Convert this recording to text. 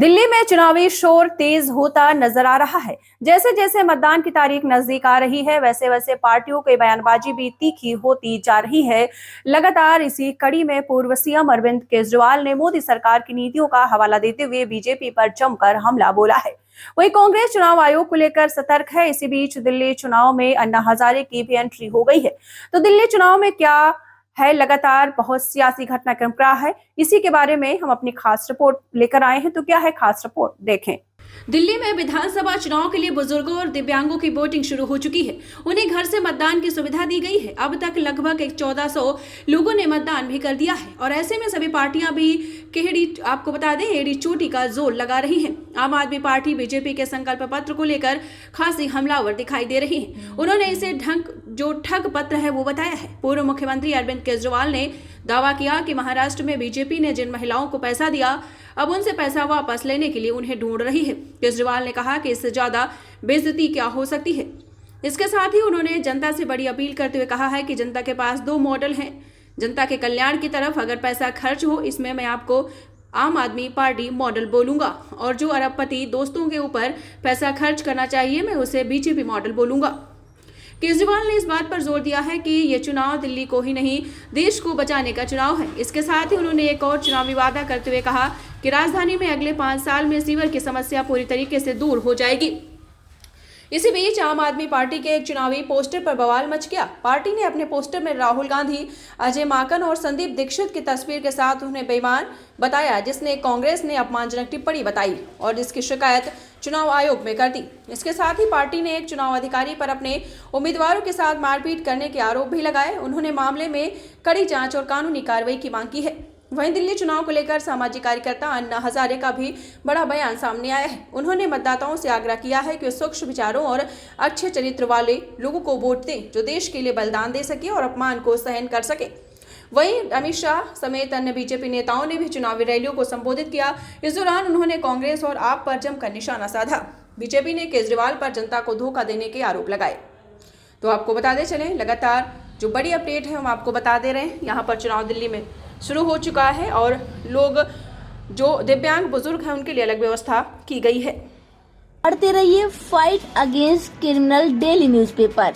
दिल्ली में चुनावी शोर तेज होता नजर आ रहा है। जैसे जैसे मतदान की तारीख नजदीक आ रही है, वैसे वैसे पार्टियों की बयानबाजी भी तीखी होती जा रही है। लगातार इसी कड़ी में पूर्व सीएम अरविंद केजरीवाल ने मोदी सरकार की नीतियों का हवाला देते हुए बीजेपी पर जमकर हमला बोला है। वहीं कांग्रेस चुनाव आयोग को लेकर सतर्क है। इसी बीच दिल्ली चुनाव में अन्ना हजारे की भी एंट्री हो गई है। तो दिल्ली चुनाव में क्या है, लगातार बहुत सियासी घटनाक्रम रहा है। इसी के बारे में हम अपनी खास रिपोर्ट लेकर आए हैं। तो क्या है खास रिपोर्ट, देखें। दिल्ली में विधानसभा चुनाव के लिए बुजुर्गों और दिव्यांगों की वोटिंग शुरू हो चुकी है। उन्हें घर से मतदान की सुविधा दी गई है। अब तक लगभग 1400 लोगों ने मतदान भी कर दिया है और ऐसे में सभी पार्टियां भी आपको बता दें, एड़ी चोटी का जोर लगा रही हैं। आम आदमी पार्टी बीजेपी के संकल्प पत्र को लेकर खासी हमलावर दिखाई दे रही है। उन्होंने इसे ठग पत्र है वो बताया है। पूर्व मुख्यमंत्री अरविंद केजरीवाल ने दावा किया कि महाराष्ट्र में बीजेपी ने जिन महिलाओं को पैसा दिया, अब उनसे पैसा वापस लेने के लिए उन्हें ढूंढ रही है। केजरीवाल ने कहा कि इससे ज्यादा बेइज्जती क्या हो सकती है। इसके साथ ही उन्होंने जनता से बड़ी अपील करते हुए कहा है कि जनता के पास दो मॉडल हैं। जनता के कल्याण की तरफ अगर पैसा खर्च हो, इसमें मैं आपको आम आदमी पार्टी मॉडल बोलूंगा, और जो अरबपति दोस्तों के ऊपर पैसा खर्च करना चाहिए, मैं उसे बीजेपी मॉडल बोलूंगा। केजरीवाल ने इस बात पर जोर दिया है कि ये चुनाव दिल्ली को ही नहीं, देश को बचाने का चुनाव है। इसके साथ ही उन्होंने एक और चुनावी वादा करते हुए कहा कि राजधानी में अगले 5 साल में सीवर की समस्या पूरी तरीके से दूर हो जाएगी। इसी बीच आम आदमी पार्टी के एक चुनावी पोस्टर पर बवाल मच गया। पार्टी ने अपने पोस्टर में राहुल गांधी, अजय माकन और संदीप दीक्षित की तस्वीर के साथ उन्हें बेईमान बताया, जिसने कांग्रेस ने अपमानजनक टिप्पणी बताई और जिसकी शिकायत चुनाव आयोग में कर दी। इसके साथ ही पार्टी ने एक चुनाव अधिकारी पर अपने उम्मीदवारों के साथ मारपीट करने के आरोप भी लगाए। उन्होंने मामले में कड़ी जांच और कानूनी कार्रवाई की मांग की है। वहीं दिल्ली चुनाव को लेकर सामाजिक कार्यकर्ता अन्ना हजारे का भी बड़ा बयान सामने आया है। उन्होंने मतदाताओं से आग्रह किया है कि वे सूक्ष्म विचारों और अच्छे चरित्र वाले लोगों को वोट दें, जो देश के लिए बलिदान दे सके और अपमान को सहन कर सके। वहीं अमित शाह समेत अन्य बीजेपी नेताओं ने भी चुनावी रैलियों को संबोधित किया। इस दौरान उन्होंने कांग्रेस और आप पर जमकर निशाना साधा। बीजेपी ने केजरीवाल पर जनता को धोखा देने के आरोप लगाए। तो आपको बताते चलें, लगातार जो बड़ी अपडेट है हम आपको बता दे रहे हैं। यहाँ पर चुनाव दिल्ली में शुरू हो चुका है और लोग जो दिव्यांग बुजुर्ग हैं उनके लिए अलग व्यवस्था की गई है। पढ़ते रहिए fight against criminal daily newspaper.